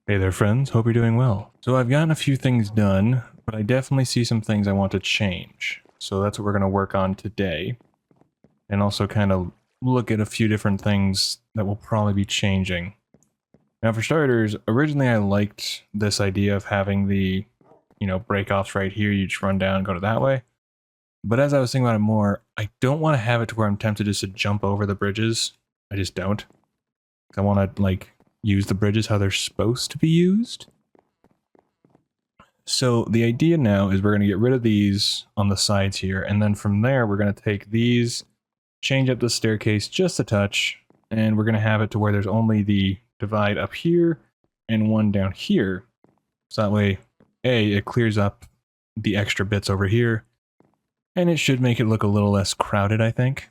Hey there, friends. Hope you're doing well. So I've gotten a few things done, but I definitely see some things I want to change. So that's what we're going to work on today. And also kind of look at a few different things that will probably be changing. Now, for starters, originally I liked this idea of having the, break-offs right here. You just run down and go to that way. But as I was thinking about it more, I don't want to have it to where I'm tempted just to jump over the bridges. I just don't. I want to, use the bridges how they're supposed to be used. So the idea now is we're going to get rid of these on the sides here, and then from there we're going to take these, change up the staircase just a touch, and we're going to have it to where there's only the divide up here and one down here. So that way, A, it clears up the extra bits over here, and it should make it look a little less crowded, I think.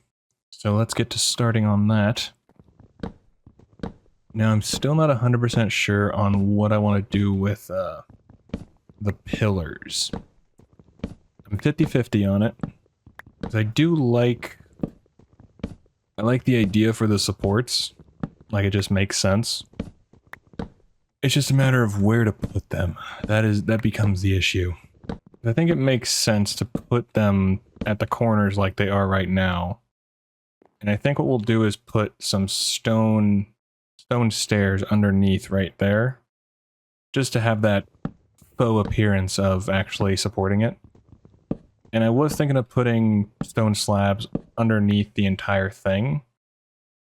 So let's get to starting on that. Now I'm still not 100% sure on what I want to do with the pillars. I'm 50-50 on it. I do like... I like the idea for the supports. Like, it just makes sense. It's just a matter of where to put them. That becomes the issue. I think it makes sense to put them at the corners like they are right now. And I think what we'll do is put some stone stairs underneath right there. Just to have that faux appearance of actually supporting it. And I was thinking of putting stone slabs underneath the entire thing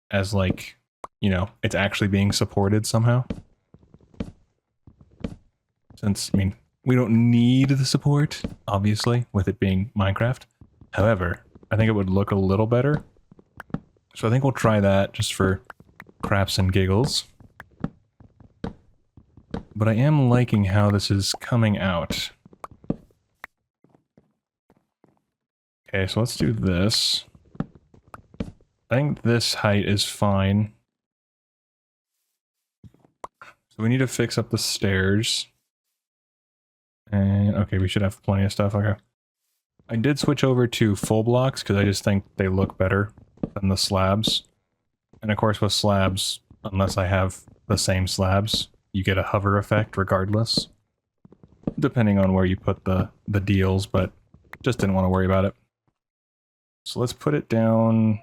as, like, it's actually being supported somehow. Since, I mean, we don't need the support, obviously, with it being Minecraft. However, I think it would look a little better. So I think we'll try that just for craps and giggles. But I am liking how this is coming out. Okay, so let's do this. I think this height is fine. So we need to fix up the stairs. And, okay, we should have plenty of stuff. Okay. I did switch over to full blocks because I just think they look better than the slabs. And of course with slabs, unless I have the same slabs, you get a hover effect regardless. Depending on where you put the deals, but just didn't want to worry about it. So let's put it down.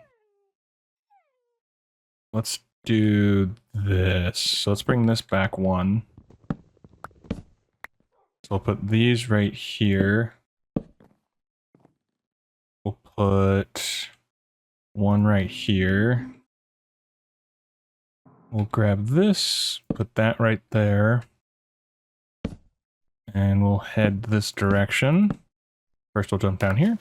Let's do this. So let's bring this back one. So we'll put these right here. We'll put one right here. We'll grab this, put that right there. And we'll head this direction. First we'll jump down here.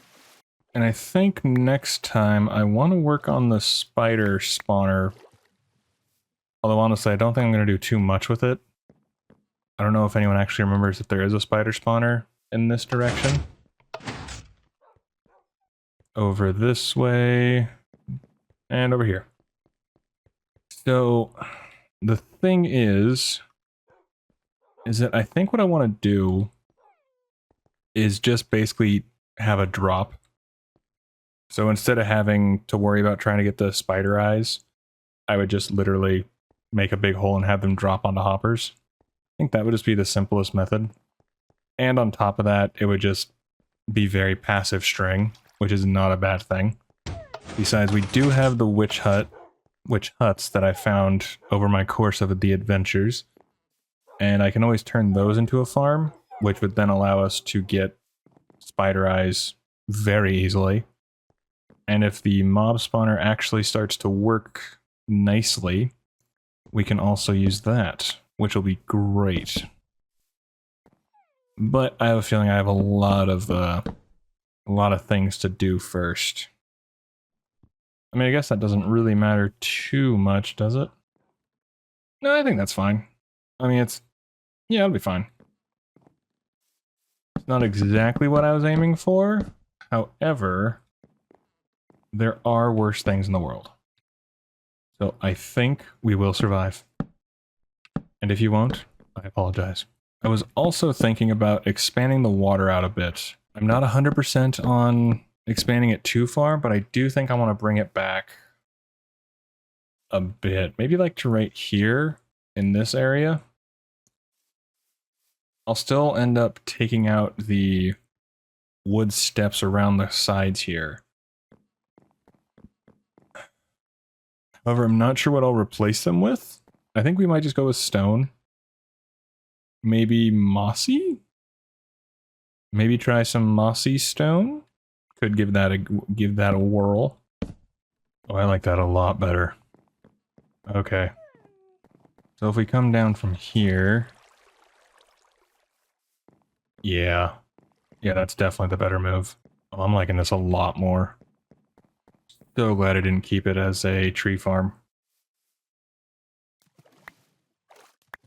And I think next time I want to work on the spider spawner. Although honestly, I don't think I'm going to do too much with it. I don't know if anyone actually remembers that there is a spider spawner in this direction. Over this way. And over here. So the thing is that I think what I want to do is just basically have a drop. So instead of having to worry about trying to get the spider eyes, I would just literally make a big hole and have them drop onto hoppers. I think that would just be the simplest method. And on top of that, it would just be very passive string, which is not a bad thing. Besides, we do have the witch huts that I found over my course of the adventures. And I can always turn those into a farm, which would then allow us to get spider eyes very easily. And if the mob spawner actually starts to work nicely, we can also use that, which will be great. But I have a feeling I have a lot of things to do first. I mean, I guess that doesn't really matter too much, does it? No, I think that's fine. I mean, yeah, it'll be fine. It's not exactly what I was aiming for. However, there are worse things in the world. So I think we will survive. And if you won't, I apologize. I was also thinking about expanding the water out a bit. I'm not 100% on expanding it too far, but I do think I want to bring it back a bit. Maybe like to right here in this area. I'll still end up taking out the wood steps around the sides here. However, I'm not sure what I'll replace them with. I think we might just go with stone. Maybe mossy? Maybe try some mossy stone? Could give that a whirl. Oh, I like that a lot better. Okay. So if we come down from here... Yeah. Yeah, that's definitely the better move. Oh, I'm liking this a lot more. So glad I didn't keep it as a tree farm.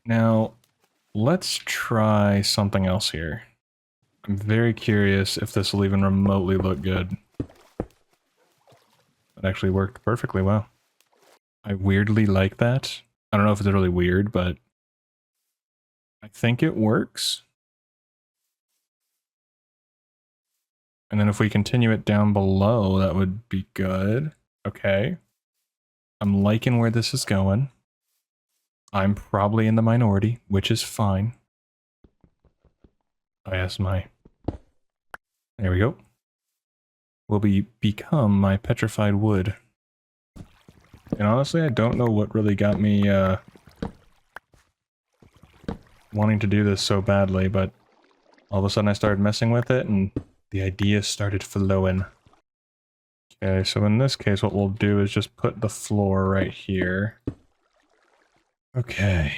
Now, let's try something else here. I'm very curious if this will even remotely look good. It actually worked perfectly well. I weirdly like that. I don't know if it's really weird, but I think it works. And then if we continue it down below, that would be good. Okay. I'm liking where this is going. I'm probably in the minority, which is fine. Oh yes, there we go. Will become my petrified wood. And honestly, I don't know what really got me, wanting to do this so badly, but all of a sudden I started messing with it, and the ideas started flowing. Okay, so in this case, what we'll do is just put the floor right here. Okay.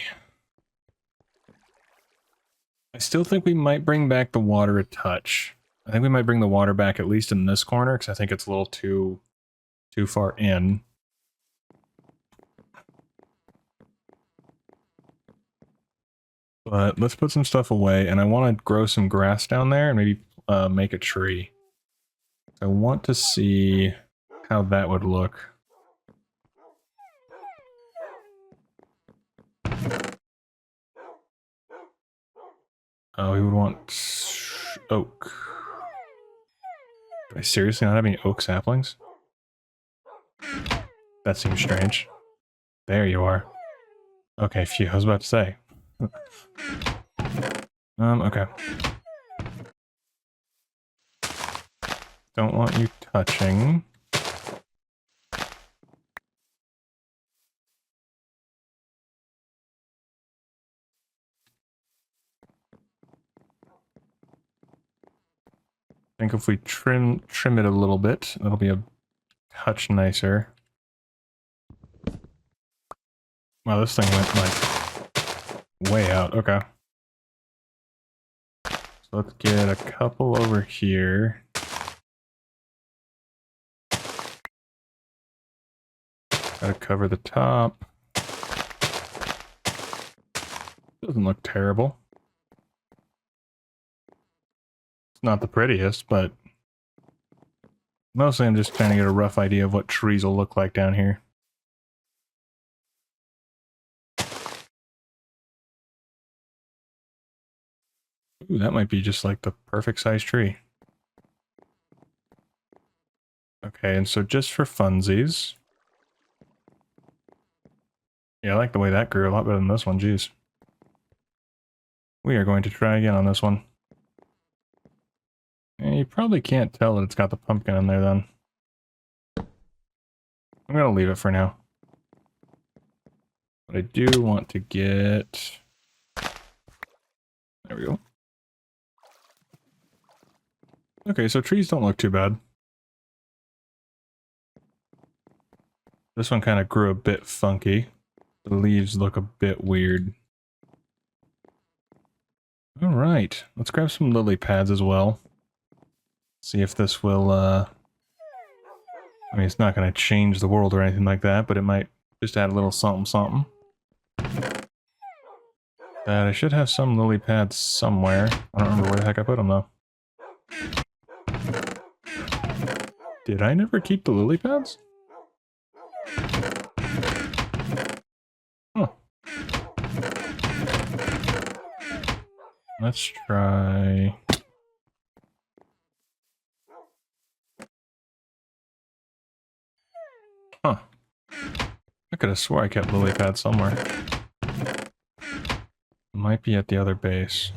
I still think we might bring back the water a touch. I think we might bring the water back at least in this corner, because I think it's a little too far in. But let's put some stuff away, and I want to grow some grass down there and maybe make a tree. I want to see how that would look. Oh, we would want oak. Do I seriously not have any oak saplings? That seems strange. There you are. Okay, phew, I was about to say. Okay. Don't want you touching. I think if we trim it a little bit, it'll be a touch nicer. Wow, this thing went like way out. Okay. So let's get a couple over here. Gotta cover the top. Doesn't look terrible. It's not the prettiest, but mostly I'm just trying to get a rough idea of what trees will look like down here. Ooh, that might be just like the perfect size tree. Okay, and so just for funsies. Yeah, I like the way that grew a lot better than this one, jeez. We are going to try again on this one. And you probably can't tell that it's got the pumpkin in there then. I'm gonna leave it for now. But I do want to get... There we go. Okay, so trees don't look too bad. This one kind of grew a bit funky. The leaves look a bit weird. Alright, let's grab some lily pads as well. See if this will, I mean, it's not going to change the world or anything like that, but it might just add a little something something. I should have some lily pads somewhere. I don't remember where the heck I put them, though. Did I never keep the lily pads? Huh. Let's try... Huh. I could have swore I kept lily pads somewhere. Might be at the other base.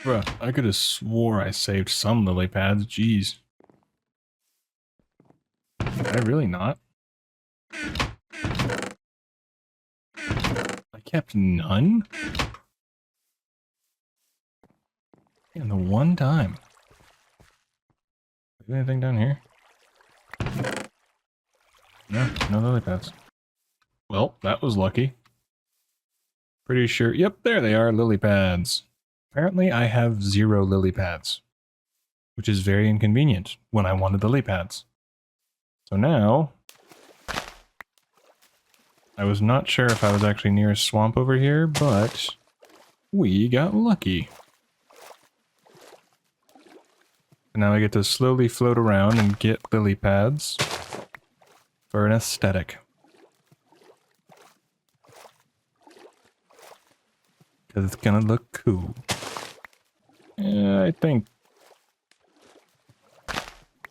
Bruh, I could have swore I saved some lily pads. Jeez. Did I really not? I kept none? In the one time. Is there anything down here? No, no lily pads. Well, that was lucky. Pretty sure. Yep, there they are, lily pads. Apparently, I have 0 lily pads, which is very inconvenient when I wanted the lily pads. So now, I was not sure if I was actually near a swamp over here, but we got lucky. And now I get to slowly float around and get lily pads for an aesthetic. Because it's gonna look cool. Yeah, I think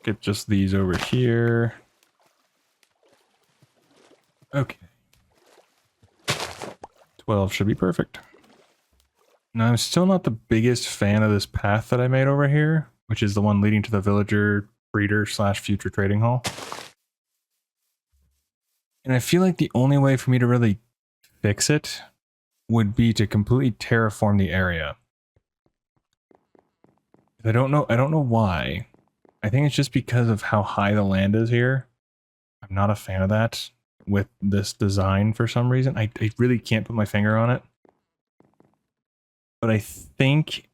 get just these over here. Okay. 12 should be perfect. Now, I'm still not the biggest fan of this path that I made over here, which is the one leading to the villager breeder / future trading hall. And I feel like the only way for me to really fix it would be to completely terraform the area. I don't know why. I think it's just because of how high the land is here. I'm not a fan of that with this design for some reason. I really can't put my finger on it. But I think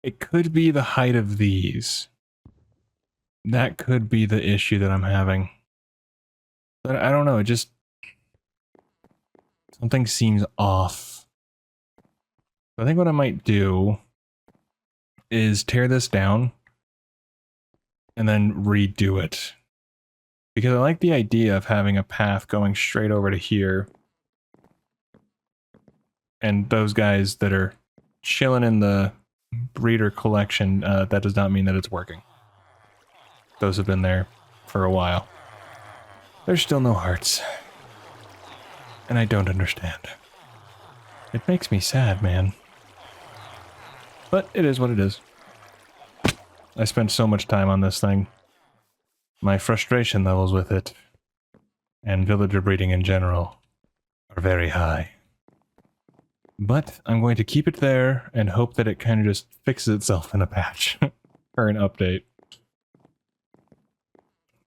it could be the height of these. That could be the issue that I'm having. But I don't know, it just... something seems off. I think what I might do is tear this down and then redo it. Because I like the idea of having a path going straight over to here. And those guys that are chilling in the breeder collection, that does not mean that it's working. Those have been there for a while. There's still no hearts. And I don't understand. It makes me sad, man. But it is what it is. I spent so much time on this thing. My frustration levels with it, and villager breeding in general, are very high. But I'm going to keep it there and hope that it kind of just fixes itself in a patch or an update.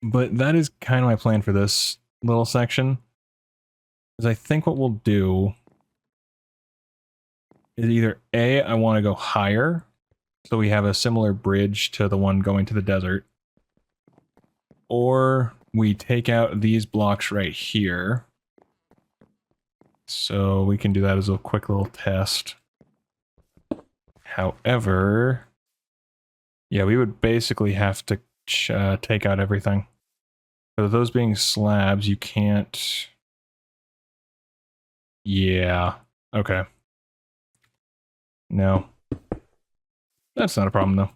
But that is kind of my plan for this little section. Is I think what we'll do is either A, I want to go higher, so we have a similar bridge to the one going to the desert, or we take out these blocks right here. So we can do that as a quick little test. However, yeah, we would basically have to take out everything. So those being slabs, you can't... Yeah, okay. No. That's not a problem, though.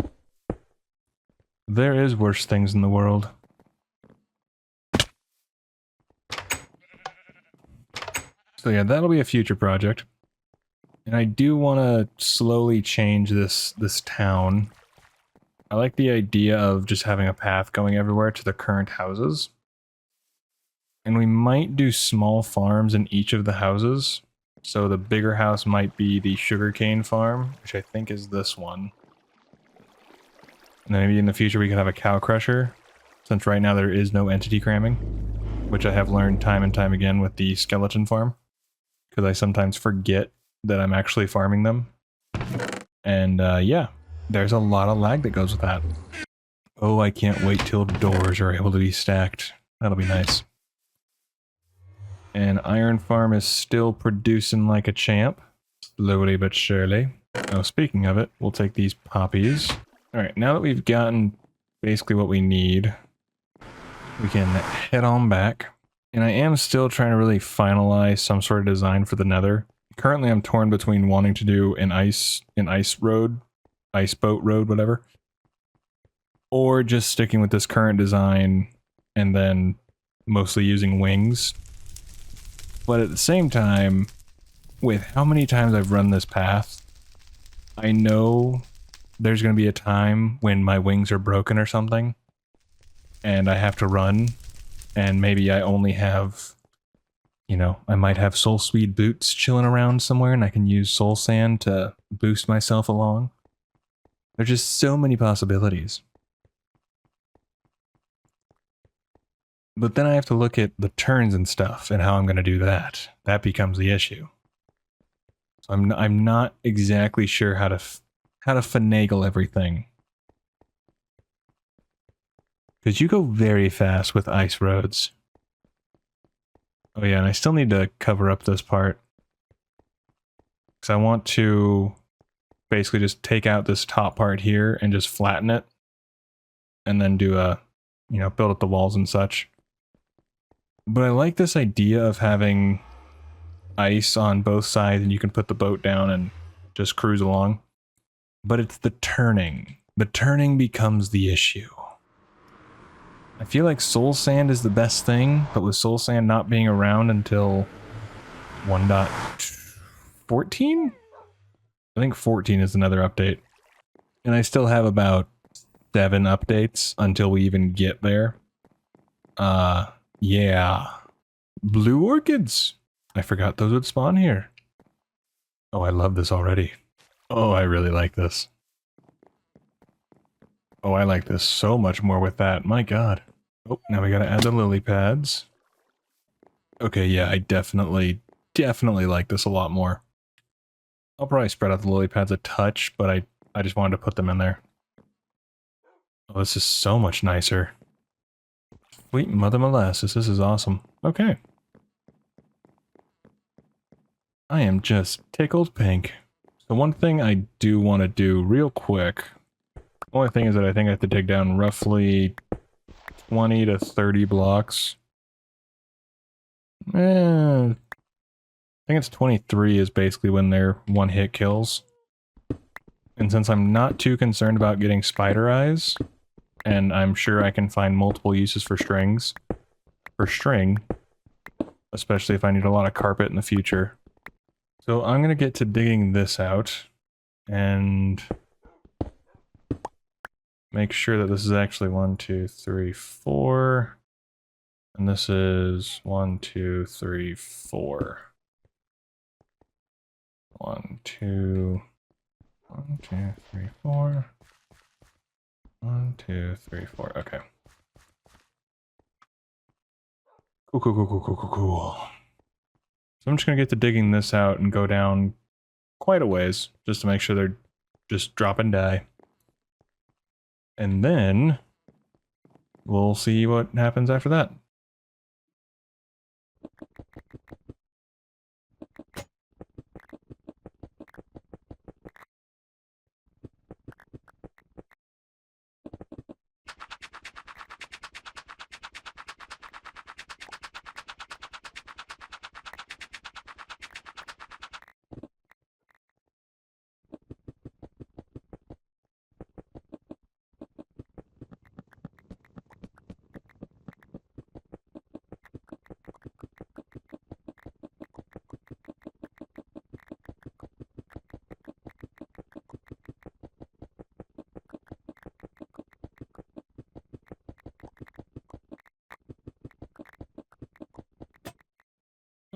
There is worse things in the world. So yeah, that'll be a future project. And I do want to slowly change this town. I like the idea of just having a path going everywhere to the current houses. And we might do small farms in each of the houses. So the bigger house might be the sugarcane farm, which I think is this one. And then maybe in the future we could have a cow crusher, since right now there is no entity cramming, which I have learned time and time again with the skeleton farm, because I sometimes forget that I'm actually farming them. And yeah, there's a lot of lag that goes with that. Oh, I can't wait till doors are able to be stacked. That'll be nice. And Iron Farm is still producing like a champ. Slowly but surely. Oh, speaking of it, we'll take these poppies. Alright, now that we've gotten basically what we need, we can head on back. And I am still trying to really finalize some sort of design for the Nether. Currently I'm torn between wanting to do an ice road, ice boat road, whatever. Or just sticking with this current design and then mostly using wings. But at the same time, with how many times I've run this path, I know there's going to be a time when my wings are broken or something, and I have to run, and maybe I only have, you know, I might have soul sweet boots chilling around somewhere, and I can use soul sand to boost myself along. There's just so many possibilities. But then I have to look at the turns and stuff and how I'm going to do that. That becomes the issue. So I'm not exactly sure how to finagle everything. Because you go very fast with ice roads. Oh yeah, and I still need to cover up this part. Because I want to basically just take out this top part here and just flatten it. And then do a, you know, build up the walls and such. But I like this idea of having ice on both sides and you can put the boat down and just cruise along. But it's the turning. The turning becomes the issue. I feel like soul sand is the best thing, but with soul sand not being around until 1.14? I think 14 is another update. And I still have about 7 updates until we even get there. Yeah. Blue orchids! I forgot those would spawn here. Oh, I love this already. Oh, I really like this. Oh, I like this so much more with that. My god. Oh, now we gotta add the lily pads. Okay, yeah, I definitely like this a lot more. I'll probably spread out the lily pads a touch, but I just wanted to put them in there. Oh, this is so much nicer. Sweet mother molasses, this is awesome. Okay. I am just tickled pink. So one thing I do want to do real quick, only thing is that I think I have to dig down roughly 20 to 30 blocks. I think it's 23 is basically when they're one-hit kills. And since I'm not too concerned about getting spider eyes, and I'm sure I can find multiple uses for strings, for string, especially if I need a lot of carpet in the future. So I'm gonna get to digging this out, and make sure that this is actually 1, 2, 3, 4. And this is 1, 2, 3, 4. 1, 2, 1, 2, 3, 4. 1, 2, 3, 4. Okay. Cool. So I'm just gonna get to digging this out and go down quite a ways, just to make sure they're just drop and die. And then we'll see what happens after that.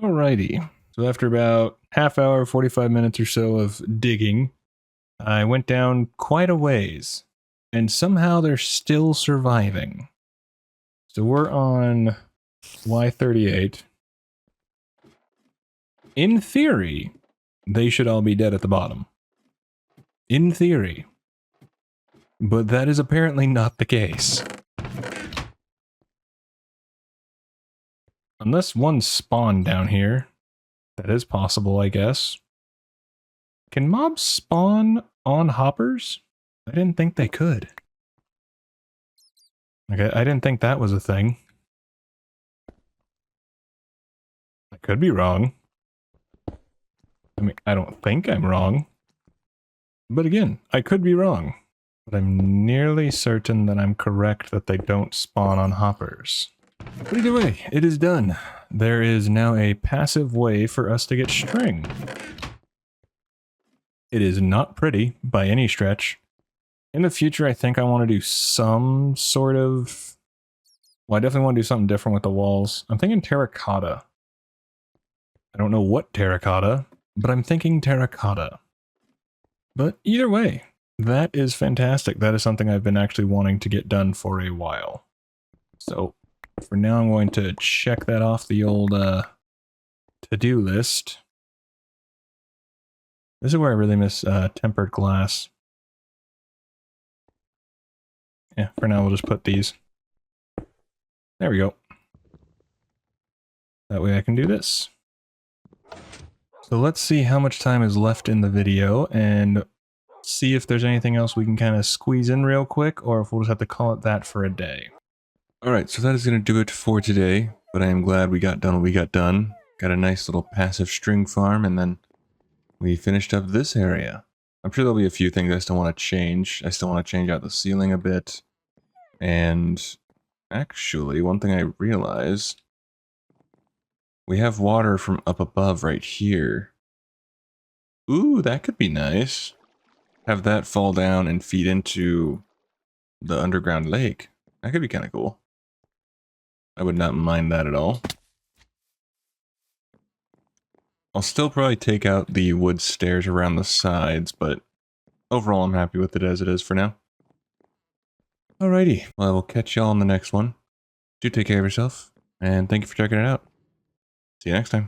Alrighty. So after about half hour, 45 minutes or so of digging, I went down quite a ways. And somehow they're still surviving. So we're on Y38. In theory, they should all be dead at the bottom. In theory. But that is apparently not the case. Unless one spawned down here. That is possible, I guess. Can mobs spawn on hoppers? I didn't think they could. Okay, I didn't think that was a thing. I could be wrong. I mean, I don't think I'm wrong. But again, I could be wrong. But I'm nearly certain that I'm correct that they don't spawn on hoppers. But either way, it is done. There is now a passive way for us to get string. It is not pretty by any stretch. In the future, I think I want to do some sort of... Well, I definitely want to do something different with the walls. I'm thinking terracotta. I don't know what terracotta, but I'm thinking terracotta. But either way, that is fantastic. That is something I've been actually wanting to get done for a while. So for now, I'm going to check that off the old to-do list. This is where I really miss tempered glass. Yeah, for now we'll just put these. There we go. That way I can do this. So let's see how much time is left in the video and see if there's anything else we can kind of squeeze in real quick, or if we'll just have to call it that for a day. Alright, so that is going to do it for today, but I am glad we got done what we got done. Got a nice little passive string farm, and then we finished up this area. I'm sure there'll be a few things I still want to change. I still want to change out the ceiling a bit. And actually, one thing I realized, we have water from up above right here. Ooh, that could be nice. Have that fall down and feed into the underground lake. That could be kind of cool. I would not mind that at all. I'll still probably take out the wood stairs around the sides, but overall I'm happy with it as it is for now. Alrighty, well I will catch y'all in the next one. Do take care of yourself, and thank you for checking it out. See you next time.